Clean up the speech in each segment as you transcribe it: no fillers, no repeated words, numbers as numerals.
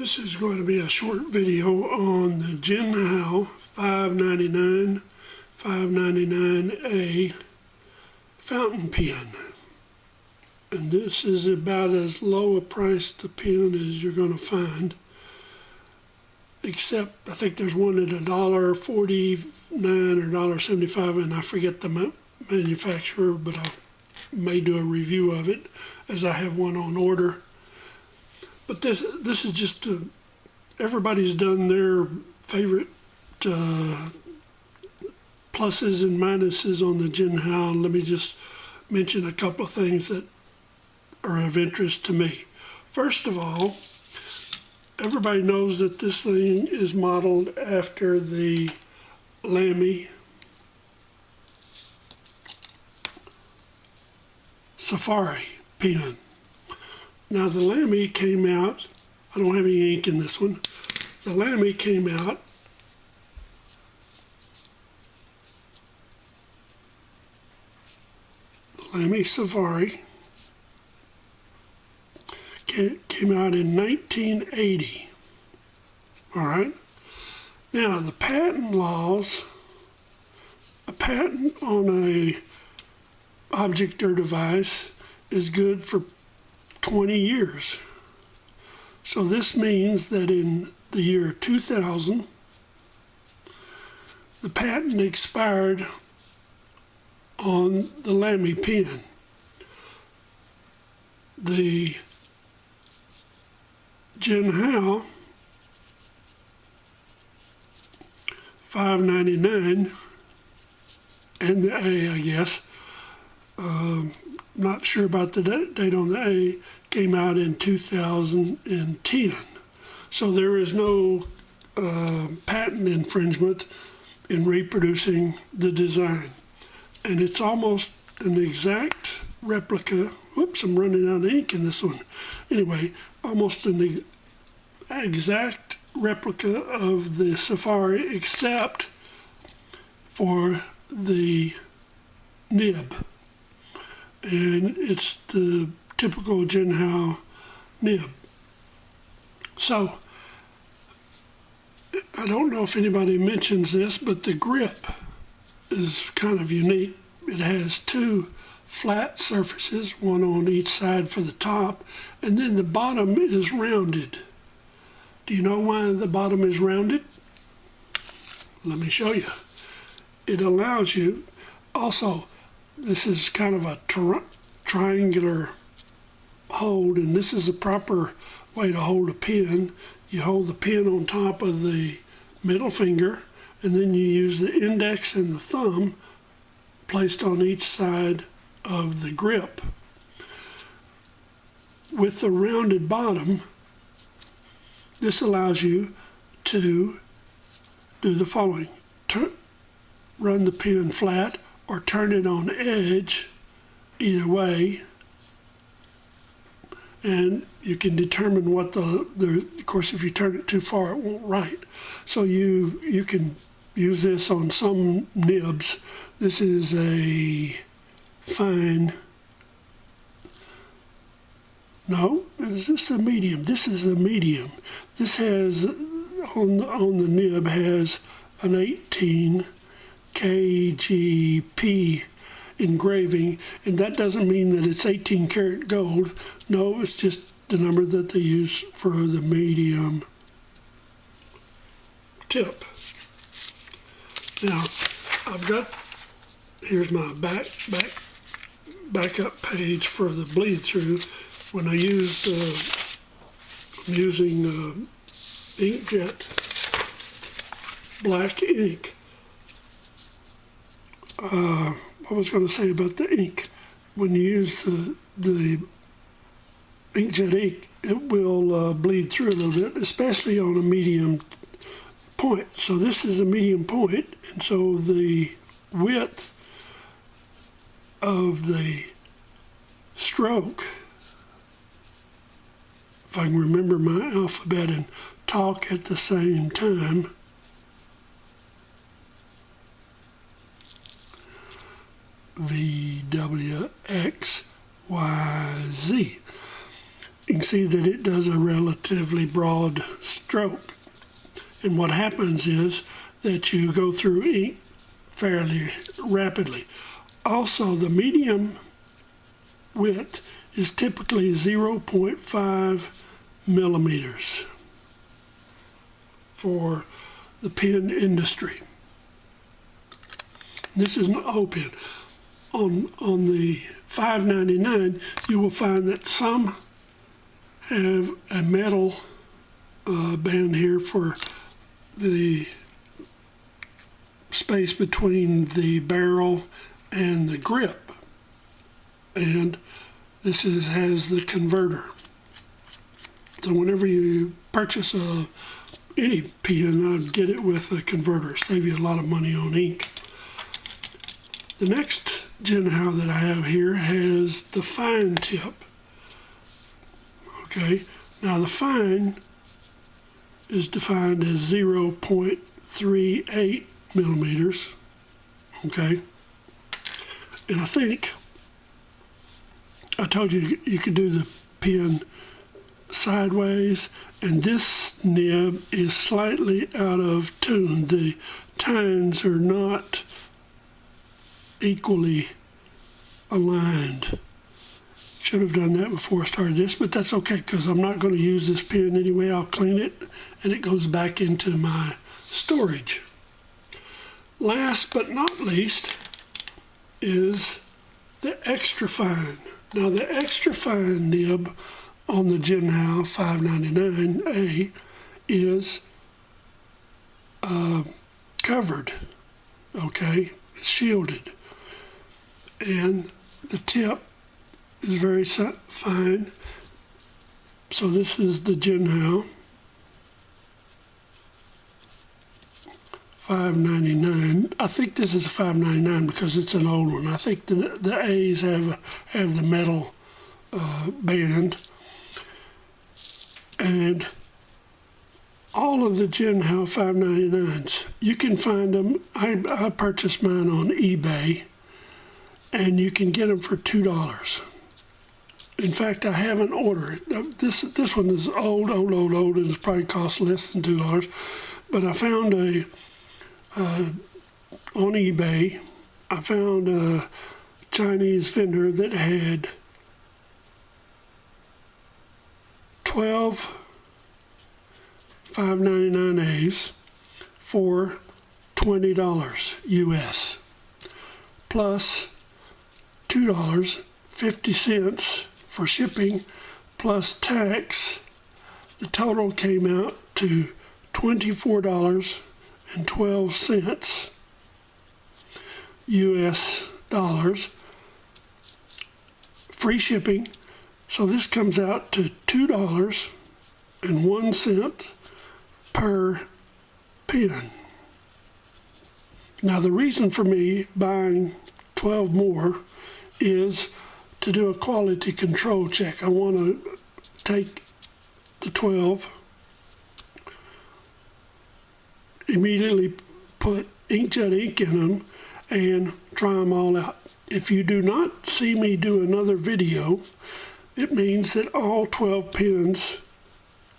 This is going to be a short video on the Jinhao 599A fountain pen. And this is about as low a priced a pen as you're going to find. Except I think there's one at $1.49 or $1.75, and I forget the manufacturer, but I may do a review of it as I have one on order. But this is just everybody's done their favorite pluses and minuses on the Jinhao. Let me just mention a couple of things that are of interest to me. First of all, everybody knows that this thing is modeled after the Lamy Safari pen. Now the Lamy came out, I don't have any ink in this one, the Lamy came out the Lamy Safari came out in 1980. Alright, now the patent laws, a patent on a object or device is good for 20 years. So this means that in the year 2000, the patent expired on the Lamy pen. The Jinhao 599 and the A, I guess, not sure about the date on the A, came out in 2010. So there is no patent infringement in reproducing the design. And it's almost an exact replica. Whoops, I'm running out of ink in this one. Anyway, almost an exact replica of the Safari except for the nib. And it's the typical Jinhao nib. So, I don't know if anybody mentions this, but the grip is kind of unique. It has two flat surfaces, one on each side for the top, and then the bottom is rounded. Do you know why the bottom is rounded? Let me show you. It allows you, also, this is kind of a triangular hold, and this is a proper way to hold a pen. You hold the pen on top of the middle finger, and then you use the index and the thumb placed on each side of the grip. With the rounded bottom, this allows you to do the following. Run the pen flat or turn it on edge, either way, and you can determine what of course if you turn it too far it won't write. So you can use this on some nibs. This is a fine, no, is this a medium? This is a medium. This has, on the nib, has an 18 KGP engraving, and that doesn't mean that it's 18 karat gold. No, it's just the number that they use for the medium tip. Now, I've got, here's my backup page for the bleed through. When I used, I'm using Inkjet black ink. I was going to say about the ink. When you use the Inkjet ink, it will bleed through a little bit, especially on a medium point. So this is a medium point, and so the width of the stroke, if I can remember my alphabet and talk at the same time, VWXYZ you can see that it does a relatively broad stroke. And what happens is that you go through ink fairly rapidly. Also, the medium width is typically 0.5 millimeters for the pen industry. This is an O pen. On the 599, you will find that some have a metal band here for the space between the barrel and the grip, and this has the converter. So whenever you purchase any pen, I'd get it with a converter. Save you a lot of money on ink. The next Jinhao that I have here has the fine tip. Okay, now the fine is defined as 0.38 millimeters. Okay, and I think I told you you could do the pen sideways, and this nib is slightly out of tune. The tines are not equally aligned. Should have done that before I started this, but that's okay because I'm not going to use this pen anyway. I'll clean it and it goes back into my storage. Last but not least is the extra fine. Now the extra fine nib on the Jinhao 599A is covered, okay, it's shielded, and the tip is very fine. So this is the Jinhao 599. I think this is a 599 because it's an old one. I think the A's have the metal band, and all of the Jinhao 599s, you can find them. I purchased mine on eBay, and you can get them for $2. In fact, I have an order. This one is old, and it's probably cost less than $2. But I found on eBay, I found a Chinese vendor that had 12 599As for $20 US, plus $2.50 for shipping, plus tax. The total came out to $24.12 US dollars, free shipping. So this comes out to $2.01 per pen. Now the reason for me buying 12 more is to do a quality control check. I want to take the 12, immediately put inkjet ink in them, and try them all out. If you do not see me do another video, it means that all 12 pens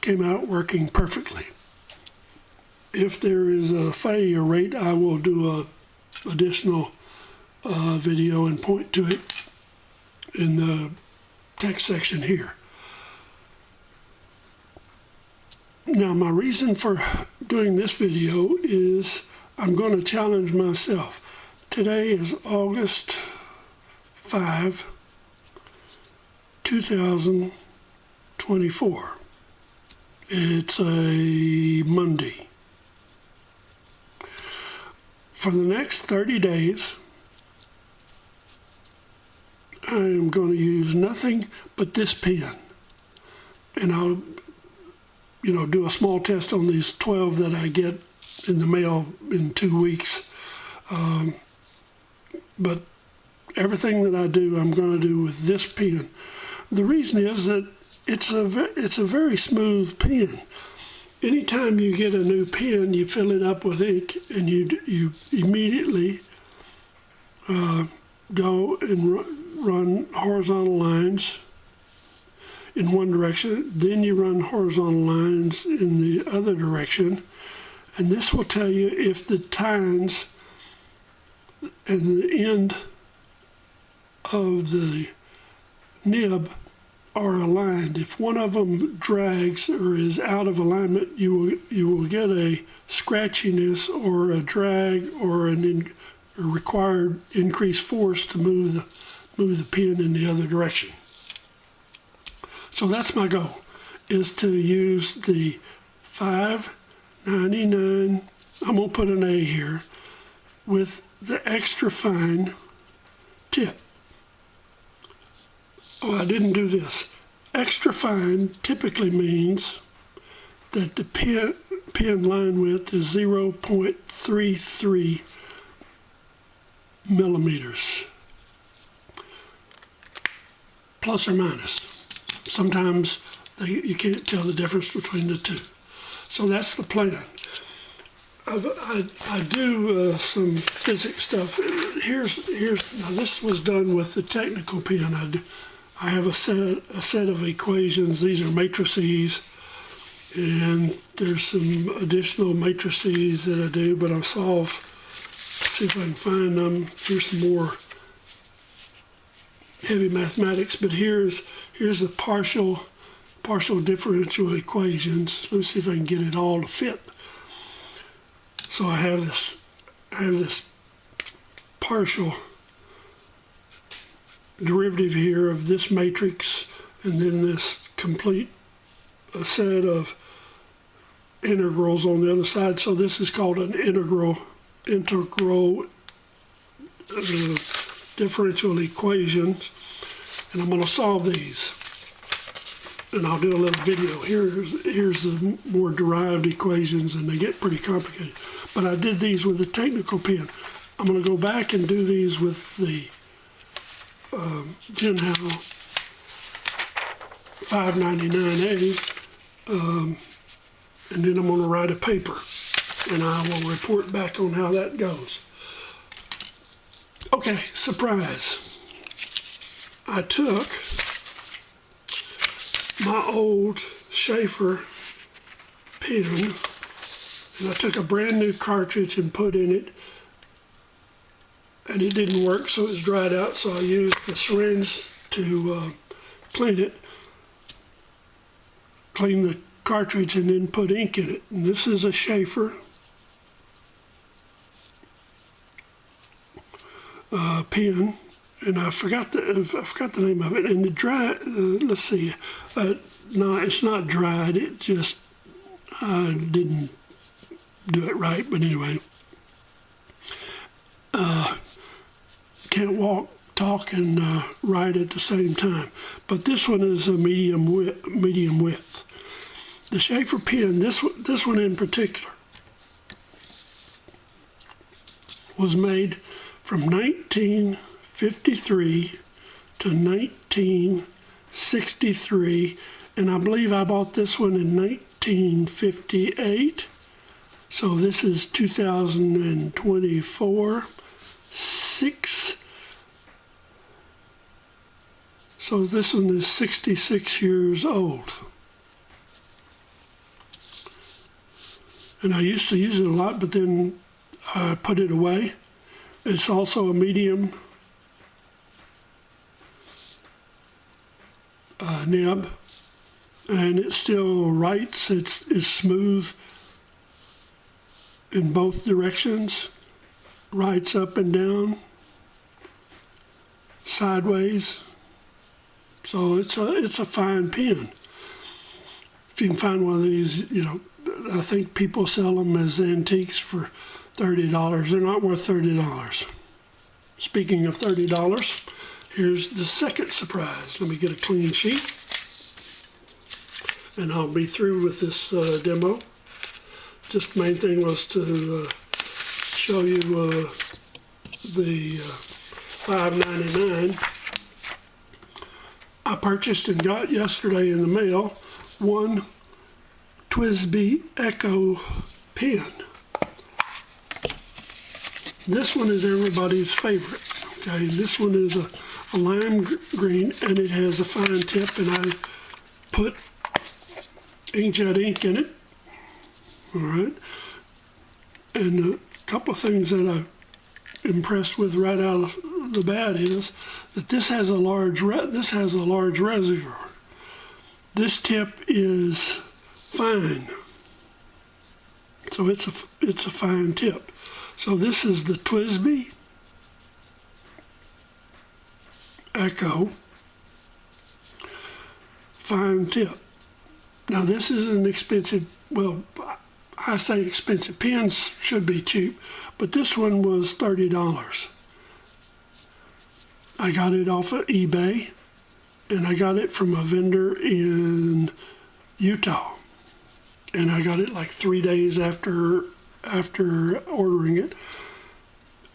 came out working perfectly. If there is a failure rate, I will do a additional video and point to it in the text section here. Now, my reason for doing this video is I'm going to challenge myself. Today is August 5, 2024. It's a Monday. For the next 30 days, I am going to use nothing but this pen. And I'll, do a small test on these 12 that I get in the mail in 2 weeks. But everything that I do, I'm going to do with this pen. The reason is that it's a very smooth pen. Anytime you get a new pen, you fill it up with ink, and you immediately go and run horizontal lines, in one direction, then you run horizontal lines in the other direction, and this will tell you if the tines and the end of the nib are aligned. If one of them drags or is out of alignment, you will get a scratchiness or a drag or a required increased force to move the pin in the other direction. So that's my goal, is to use the 599, I'm going to put an A here, with the extra fine tip. Oh, I didn't do this. Extra fine typically means that the pin line width is 0.33 millimeters, plus or minus. Sometimes you can't tell the difference between the two. So that's the plan. I do some physics stuff. Now this was done with the technical pen. I have a set of equations. These are matrices, and there's some additional matrices that I do, but I'll solve. See if I can find them. Here's some more heavy mathematics, but here's the partial differential equations. Let me see if I can get it all to fit. So I have this partial derivative here of this matrix, and then this complete set of integrals on the other side. So this is called an integral differential equations, and I'm going to solve these, and I'll do a little video. Here's the more derived equations, and they get pretty complicated, but I did these with a technical pen. I'm going to go back and do these with the Jinhao 599A, and then I'm going to write a paper, and I will report back on how that goes. Okay, surprise. I took my old Shaeffer pen, and I took a brand new cartridge and put in it, and it didn't work, so it was dried out, so I used the syringe to clean the cartridge, and then put ink in it. And this is a Shaeffer pen, and I forgot the name of it. And the dry, let's see, no, it's not dried. It just didn't do it right. But anyway, can't walk, talk, and write at the same time. But this one is a medium width. The Shaeffer pen, this one in particular, was made from 1953 to 1963, and I believe I bought this one in 1958. So this is 2024, 6. So this one is 66 years old. And I used to use it a lot, but then I put it away. It's also a medium nib, and it still writes. It's smooth in both directions, writes up and down, sideways. So it's a fine pen. If you can find one of these, you know, I think people sell them as antiques for $30. They're not worth $30. Speaking of $30, here's the second surprise. Let me get a clean sheet, and I'll be through with this demo. Just the main thing was to show you the 599. I purchased and got yesterday in the mail one TWSBI Echo pen. This one is everybody's favorite. Okay, this one is a lime green, and it has a fine tip, and put inkjet ink in it. All right, and a couple of things that I'm impressed with right out of the bat is that this has a large reservoir. This tip is fine, so it's a fine tip. So this is the TWSBI Echo fine tip. Now this is an expensive, well, I say expensive, pens should be cheap, but this one was $30. I got it off of eBay, and I got it from a vendor in Utah, and I got it like 3 days after ordering it,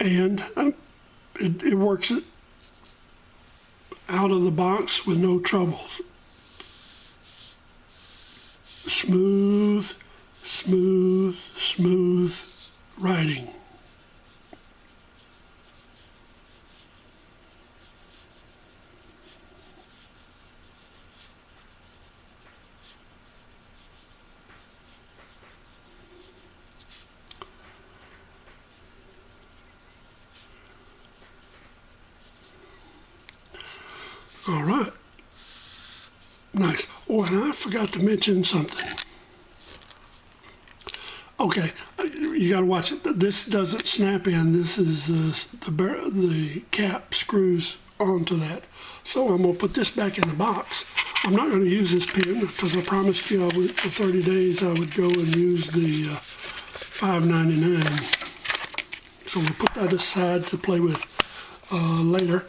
and it works out of the box with no troubles. Smooth, smooth, smooth writing. All right. Nice. Oh, and I forgot to mention something. Okay, you got to watch it. This doesn't snap in. This is the cap screws onto that. So I'm going to put this back in the box. I'm not going to use this pen because I promised you for 30 days I would go and use the 599. So we'll put that aside to play with later.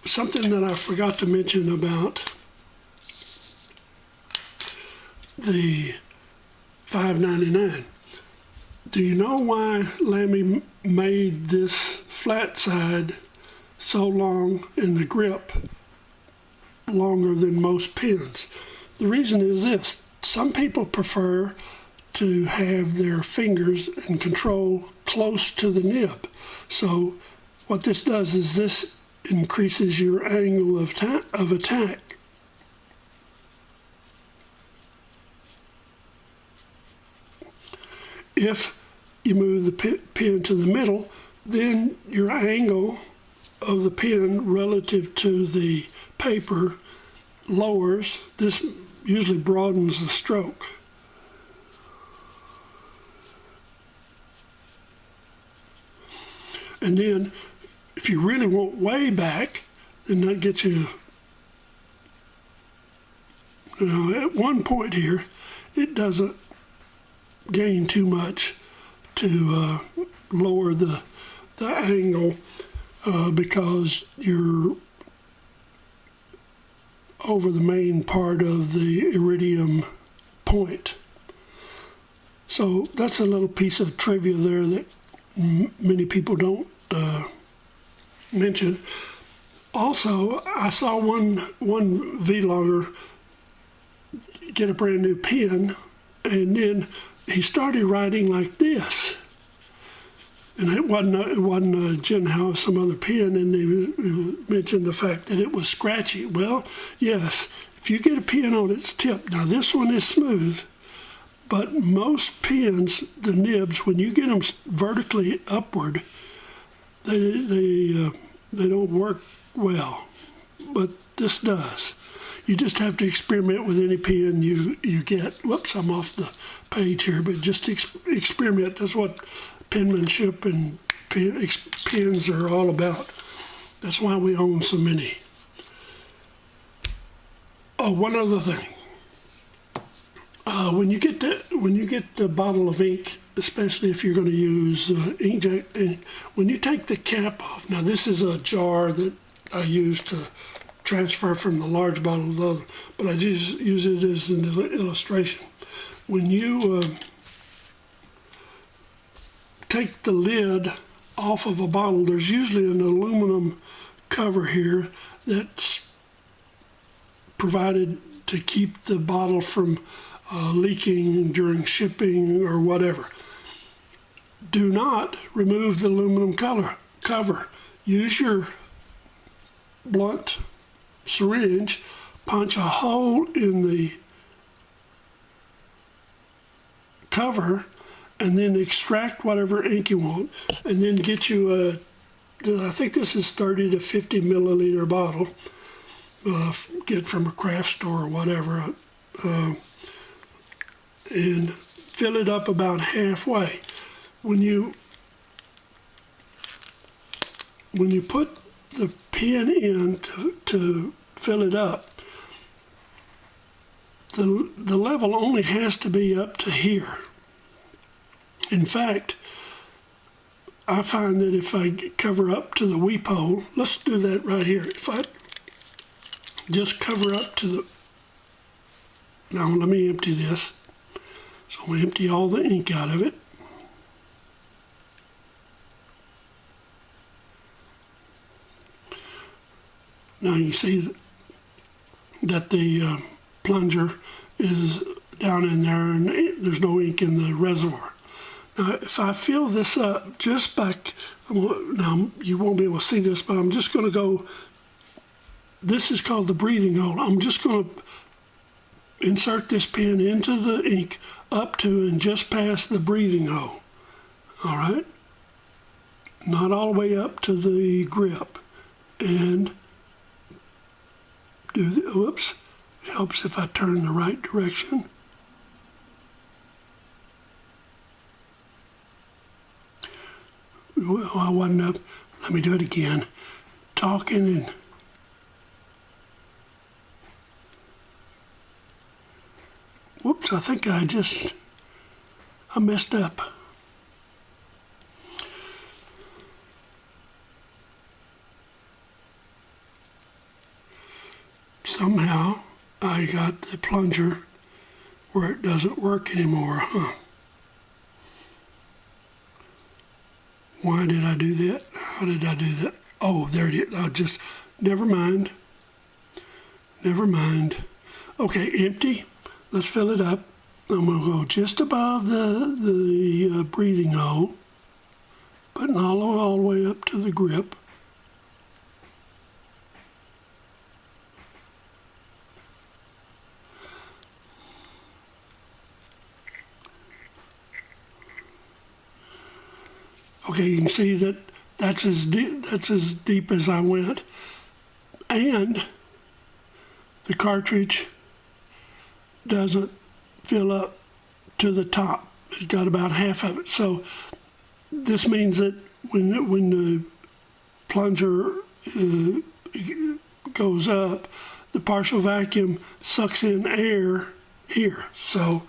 Something that I forgot to mention about the 599. Do you know why Lamy made this flat side so long and the grip longer than most pens? The reason is this: some people prefer to have their fingers and control close to the nib. So what this does is this increases your angle of attack. If you move the pen to the middle, then your angle of the pen relative to the paper lowers. This usually broadens the stroke. And then if you really want way back, then that gets you, at one point here, it doesn't gain too much to lower the angle because you're over the main part of the iridium point. So that's a little piece of trivia there that many people don't mention. Also, I saw one vlogger get a brand new pen, and then he started writing like this, and it wasn't a Jinhao, some other pen, and they mentioned the fact that it was scratchy. Well, yes, if you get a pen on its tip, now this one is smooth, but most pens, the nibs, when you get them vertically upward, they don't work well, but this does. You just have to experiment with any pen you get. Whoops, I'm off the page here, but just experiment. That's what penmanship and pens are all about. That's why we own so many. Oh, one other thing. When you get the bottle of ink, especially if you're going to use inkjet ink, when you take the cap off, now this is a jar that I use to transfer from the large bottle to the other, but I just use it as an illustration. When you take the lid off of a bottle, there's usually an aluminum cover here that's provided to keep the bottle from leaking during shipping or whatever. Do not remove the aluminum cover. Use your blunt syringe, punch a hole in the cover and then extract whatever ink you want, and then get you a, I think this is 30 to 50 milliliter bottle, get from a craft store or whatever, and fill it up about halfway. When you put the pen in to fill it up, the level only has to be up to here. In fact, I find that if I cover up to the weep hole, let's do that right here. If I just cover up to the, now let me empty this. So we empty all the ink out of it. Now you see that the plunger is down in there and there's no ink in the reservoir. Now if I fill this up just by, now you won't be able to see this, but I'm just going to go, this is called the breathing hole. I'm just going to insert this pen into the ink up to and just past the breathing hole. All right? Not all the way up to the grip. And do the, whoops, helps if I turn the right direction. Well, I wasn't up. Let me do it again. Talking and whoops, I think I messed up. Somehow I got the plunger where it doesn't work anymore, huh? Why did I do that? How did I do that? Oh, there it is. I just, never mind. Never mind. Okay, empty. Let's fill it up. I'm going to go just above the breathing hole, putting all the way up to the grip. Okay, you can see that that's as deep as I went, and the cartridge doesn't fill up to the top. It's got about half of it. So this means that when the plunger goes up, the partial vacuum sucks in air here. So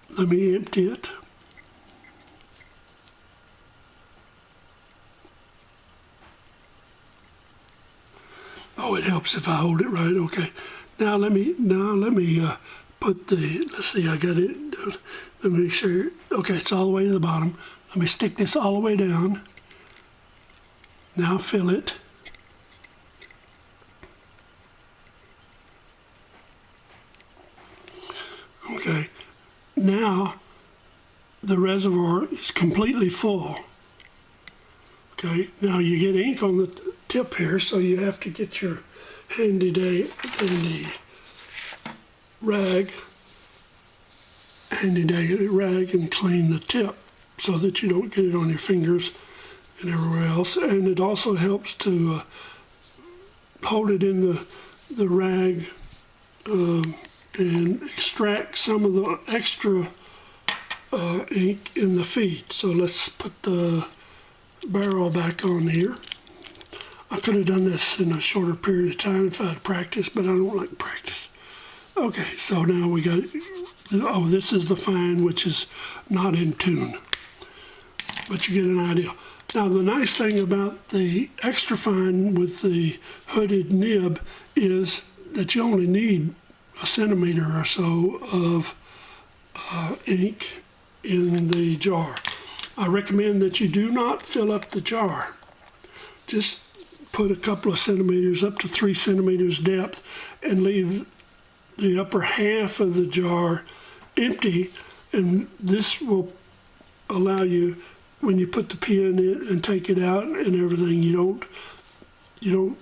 let me empty it. Oh, it helps if I hold it right. Okay. Now let me put the, let's see, I got it. Let me make sure. Okay, it's all the way to the bottom. Let me stick this all the way down. Now fill it. Okay. Now the reservoir is completely full. Okay. Now you get ink on the tip here, so you have to get your handy rag and clean the tip so that you don't get it on your fingers and everywhere else. And it also helps to hold it in the rag and extract some of the extra ink in the feed. So let's put the barrel back on here. I could have done this in a shorter period of time if I had practiced, but I don't like practice. Okay, so now we got, oh, this is the fine, which is not in tune, but you get an idea. Now the nice thing about the extra fine with the hooded nib is that you only need a centimeter or so of ink in the jar. I recommend that you do not fill up the jar. Just put a couple of centimeters, up to 3 centimeters depth, and leave the upper half of the jar empty, and this will allow you, when you put the pen in and take it out and everything, you don't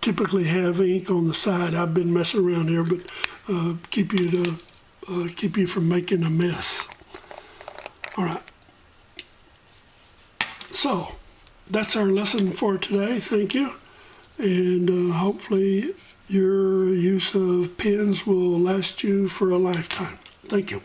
typically have ink on the side. I've been messing around here, but keep you from making a mess. All right. So that's our lesson for today. Thank you. And hopefully your use of pens will last you for a lifetime. Thank you.